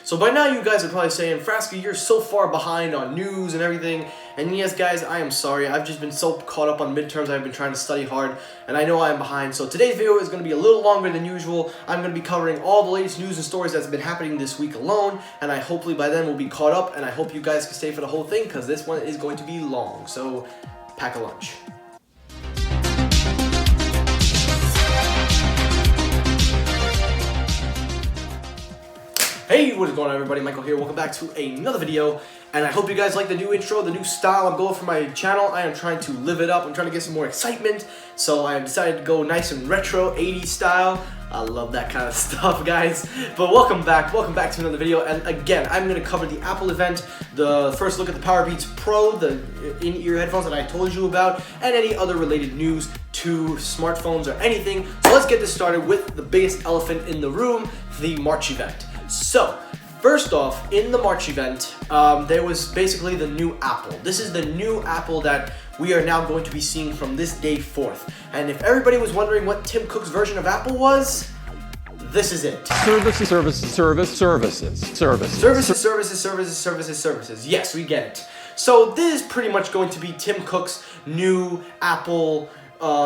So by now you guys are probably saying, Frasky, you're so far behind on news and everything. And yes guys, I am sorry. I've just been so caught up on midterms. I've been trying to study hard and I know I am behind. So today's video is going to be a little longer than usual. I'm going to be covering all the latest news and stories that's been happening this week alone. And I hopefully by then will be caught up, and I hope you guys can stay for the whole thing because this one is going to be long. So pack a lunch. Hey, what is going on everybody? Michael here. Welcome back to another video. And I hope you guys like the new intro, the new style I'm going for my channel. I am trying to live it up. I'm trying to get some more excitement. So I decided to go nice and retro 80s style. I love that kind of stuff, guys. But welcome back to another video. And again, I'm going to cover the Apple event, the first look at the PowerBeats Pro, the in-ear headphones that I told you about, and any other related news to smartphones or anything. So let's get this started with the biggest elephant in the room, the March event. So, first off, in the March event, there was basically the new Apple. This is the new Apple that we are now going to be seeing from this day forth. And if everybody was wondering what Tim Cook's version of Apple was, this is it. Services. Yes, we get it. So this is pretty much going to be Tim Cook's new Apple.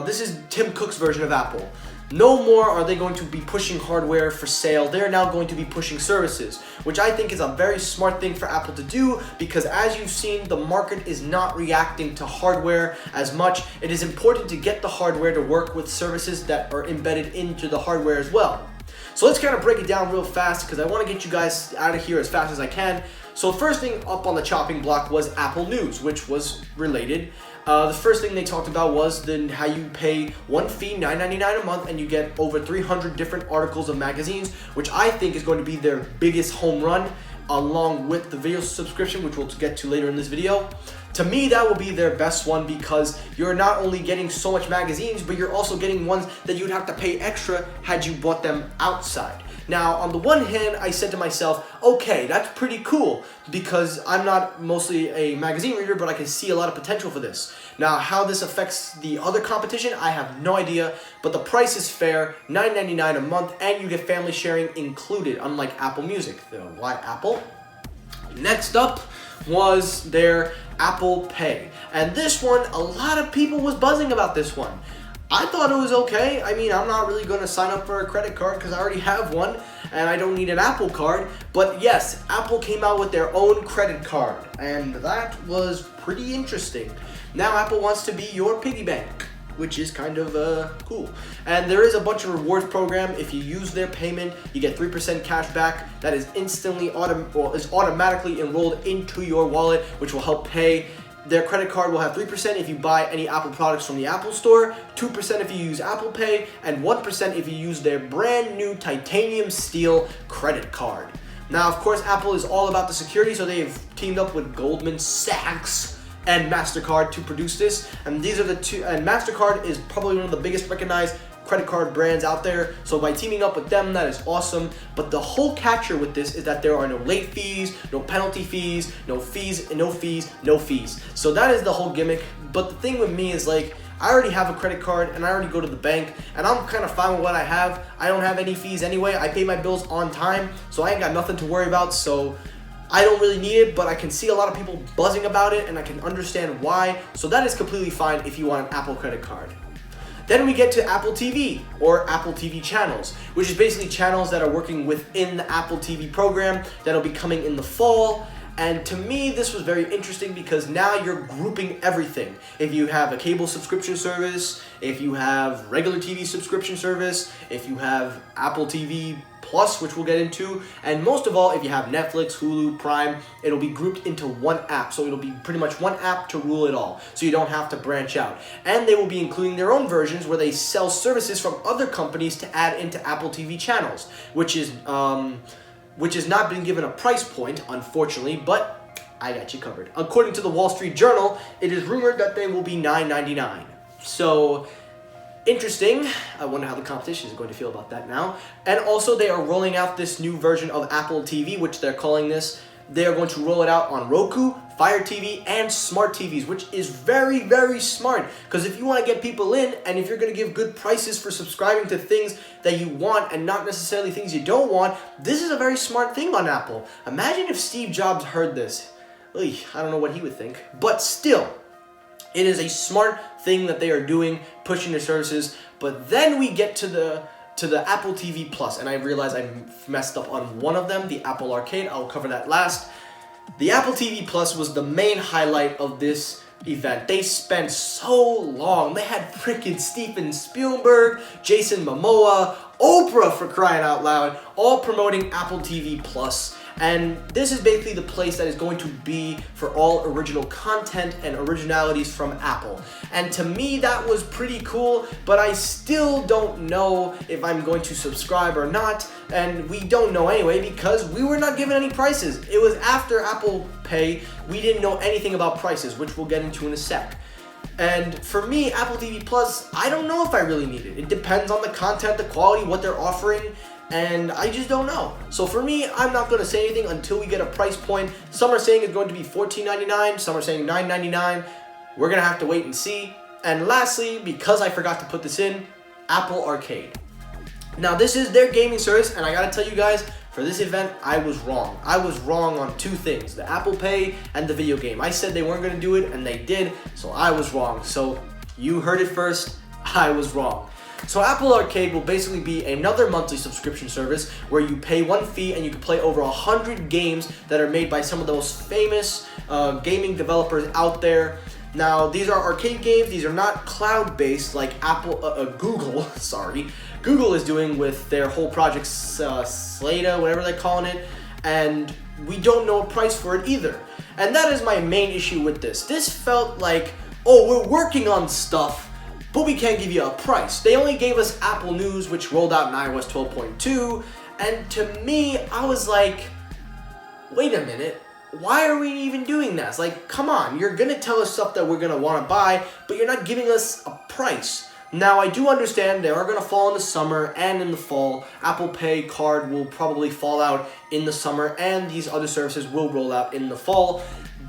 This is Tim Cook's version of Apple. No more are they going to be pushing hardware for sale. They're now going to be pushing services, which I think is a very smart thing for Apple to do because as you've seen, the market is not reacting to hardware as much. It is important to get the hardware to work with services that are embedded into the hardware as well. So let's kind of break it down real fast because I want to get you guys out of here as fast as I can. So first thing up on the chopping block was Apple News, which was related. The first thing they talked about was how you pay one fee, $9.99 a month, and you get over 300 different articles of magazines, which I think is going to be their biggest home run, along with the video subscription, which we'll get to later in this video. To me, that will be their best one because you're not only getting so much magazines, but you're also getting ones that you'd have to pay extra had you bought them outside. Now, on the one hand, I said to myself, okay, that's pretty cool because I'm not mostly a magazine reader, but I can see a lot of potential for this. Now, how this affects the other competition, I have no idea, but the price is fair, $9.99 a month, and you get family sharing included, unlike Apple Music. Why Apple? Next up was their Apple Pay. And this one, a lot of people was buzzing about this one. I thought it was okay. I mean, I'm not really going to sign up for a credit card because I already have one and I don't need an Apple card. But yes, Apple came out with their own credit card and that was pretty interesting. Now Apple wants to be your piggy bank, which is kind of cool. And there is a bunch of rewards program. If you use their payment, you get 3% cash back. That is instantly automatically enrolled into your wallet, which will help pay. Their credit card will have 3% if you buy any Apple products from the Apple Store, 2% if you use Apple Pay, and 1% if you use their brand new titanium steel credit card. Now, of course, Apple is all about the security, so they've teamed up with Goldman Sachs and MasterCard to produce this. And these are the two, and MasterCard is probably one of the biggest recognized credit card brands out there, so by teaming up with them, that is awesome. But the whole catcher with this is that there are no late fees, no penalty fees, no fees. So that is the whole gimmick. But the thing with me is, like, I already have a credit card and I already go to the bank and I'm kind of fine with what I have. I don't have any fees anyway. I pay my bills on time, so I ain't got nothing to worry about. So I don't really need it, but I can see a lot of people buzzing about it and I can understand why. So that is completely fine if you want an Apple credit card. Then we get to Apple TV, or Apple TV channels, which is basically channels that are working within the Apple TV program that'll be coming in the fall. And to me, this was very interesting because now you're grouping everything. If you have a cable subscription service, if you have regular TV subscription service, if you have Apple TV Plus, which we'll get into, and most of all, if you have Netflix, Hulu, Prime, it'll be grouped into one app. So it'll be pretty much one app to rule it all. So you don't have to branch out. And they will be including their own versions where they sell services from other companies to add into Apple TV channels, which has not been given a price point, unfortunately, but I got you covered. According to the Wall Street Journal, it is rumored that they will be $9.99. So interesting. I wonder how the competition is going to feel about that now. And also they are rolling out this new version of Apple TV, which they're calling this they are going to roll it out on Roku, Fire TV, and smart TVs, which is very, very smart. Because if you want to get people in, and if you're going to give good prices for subscribing to things that you want and not necessarily things you don't want, this is a very smart thing on Apple. Imagine if Steve Jobs heard this. I don't know what he would think. But still, it is a smart thing that they are doing, pushing their services. But then we get to the Apple TV Plus, and I realize I messed up on one of them, the Apple Arcade. I'll cover that last. The Apple TV Plus was the main highlight of this event. They spent so long. They had freaking Steven Spielberg, Jason Momoa, Oprah, for crying out loud, all promoting Apple TV Plus. And this is basically the place that is going to be for all original content and originalities from Apple. And to me, that was pretty cool, but I still don't know if I'm going to subscribe or not. And we don't know anyway because we were not given any prices. It was after Apple Pay. We didn't know anything about prices, which we'll get into in a sec. And for me, Apple TV Plus, I don't know if I really need it. It depends on the content, the quality, what they're offering, and I just don't know. So for me, I'm not going to say anything until we get a price point. Some are saying it's going to be $14.99, some are saying $9.99. We're going to have to wait and see. And lastly, because I forgot to put this in, Apple Arcade. Now this is their gaming service, and I gotta tell you guys, for this event, I was wrong. I was wrong on two things, the Apple Pay and the video game. I said they weren't gonna do it, and they did, so I was wrong. So you heard it first, I was wrong. So Apple Arcade will basically be another monthly subscription service where you pay one fee and you can play over 100 games that are made by some of the most famous gaming developers out there. Now, these are arcade games. These are not cloud-based like Google, sorry. Google is doing with their whole project Slata, whatever they're calling it, and we don't know a price for it either. And that is my main issue with this. This felt like, oh, we're working on stuff, but we can't give you a price. They only gave us Apple News, which rolled out in iOS 12.2, and to me, I was like, wait a minute. Why are we even doing this? Like, come on, you're gonna tell us stuff that we're gonna wanna buy, but you're not giving us a price. Now, I do understand they are gonna fall in the summer and in the fall. Apple Pay card will probably fall out in the summer, and these other services will roll out in the fall.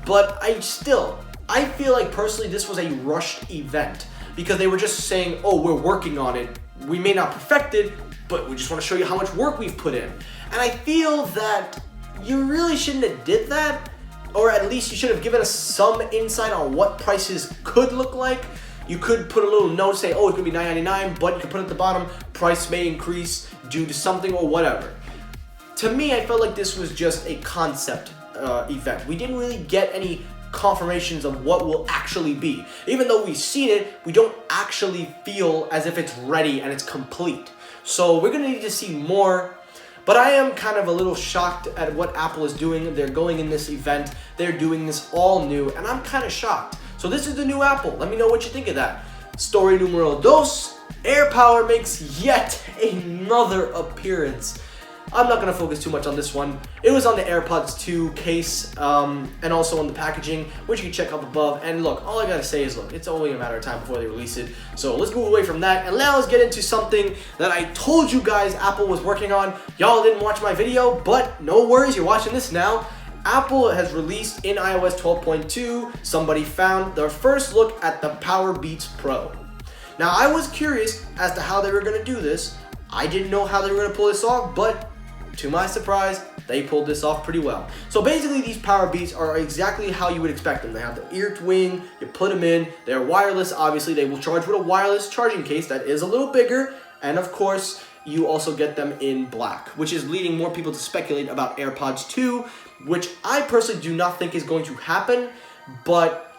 But I feel like personally this was a rushed event because they were just saying, oh, we're working on it. We may not perfect it, but we just wanna show you how much work we've put in. And I feel that you really shouldn't have did that, or at least you should have given us some insight on what prices could look like. You could put a little note, say, oh, it's gonna be $9.99, but you could put at the bottom, price may increase due to something or whatever. To me, I felt like this was just a concept event. We didn't really get any confirmations of what will actually be. Even though we've seen it, we don't actually feel as if it's ready and it's complete. So we're gonna need to see more. But I am kind of a little shocked at what Apple is doing. They're going in this event. They're doing this all new, and I'm kind of shocked. So this is the new Apple. Let me know what you think of that. Story numero dos. AirPower makes yet another appearance. I'm not going to focus too much on this one. It was on the AirPods 2 case and also on the packaging, which you can check up above. And look, all I got to say is, look, it's only a matter of time before they release it. So let's move away from that. And now let's get into something that I told you guys Apple was working on. Y'all didn't watch my video, but no worries, you're watching this now. Apple has released in iOS 12.2, somebody found their first look at the PowerBeats Pro. Now, I was curious as to how they were going to do this. I didn't know how they were going to pull this off, but to my surprise, they pulled this off pretty well. So basically, these PowerBeats are exactly how you would expect them. They have the ear twing, you put them in, they're wireless, obviously. They will charge with a wireless charging case that is a little bigger, and of course, you also get them in black, which is leading more people to speculate about AirPods 2, which I personally do not think is going to happen, but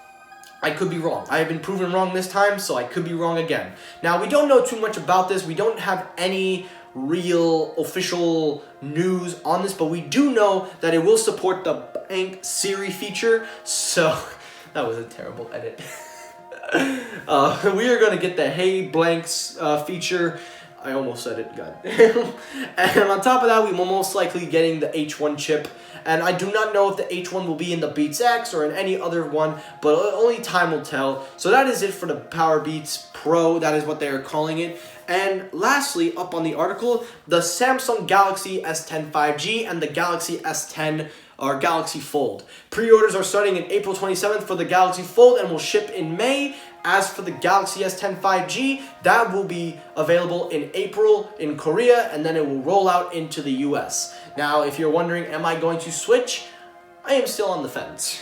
I could be wrong. I have been proven wrong this time, so I could be wrong again. Now, we don't know too much about this. We don't have any real official news on this, but we do know that it will support the blank Siri feature. So that was a terrible edit. We are going to get the Hey Blanks feature. I almost said it, God. And on top of that, we will most likely getting the H1 chip. And I do not know if the H1 will be in the Beats X or in any other one, but only time will tell. So that is it for the PowerBeats Pro. That is what they are calling it. And lastly, up on the article, the Samsung Galaxy S10 5G and the Galaxy S10 our Galaxy Fold. Pre-orders are starting in April 27th for the Galaxy Fold and will ship in May. As for the Galaxy S10 5G, that will be available in April in Korea, and then it will roll out into the US. Now, if you're wondering, am I going to switch? I am still on the fence.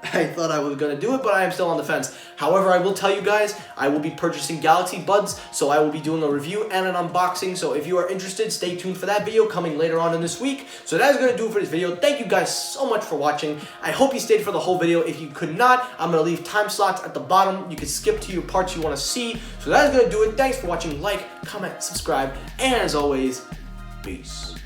I thought I was going to do it, but I am still on the fence. However, I will tell you guys, I will be purchasing Galaxy Buds, so I will be doing a review and an unboxing. So if you are interested, stay tuned for that video coming later on in this week. So that is going to do it for this video. Thank you guys so much for watching. I hope you stayed for the whole video. If you could not, I'm going to leave time slots at the bottom. You can skip to your parts you want to see. So that is going to do it. Thanks for watching. Like, comment, subscribe, and as always, peace.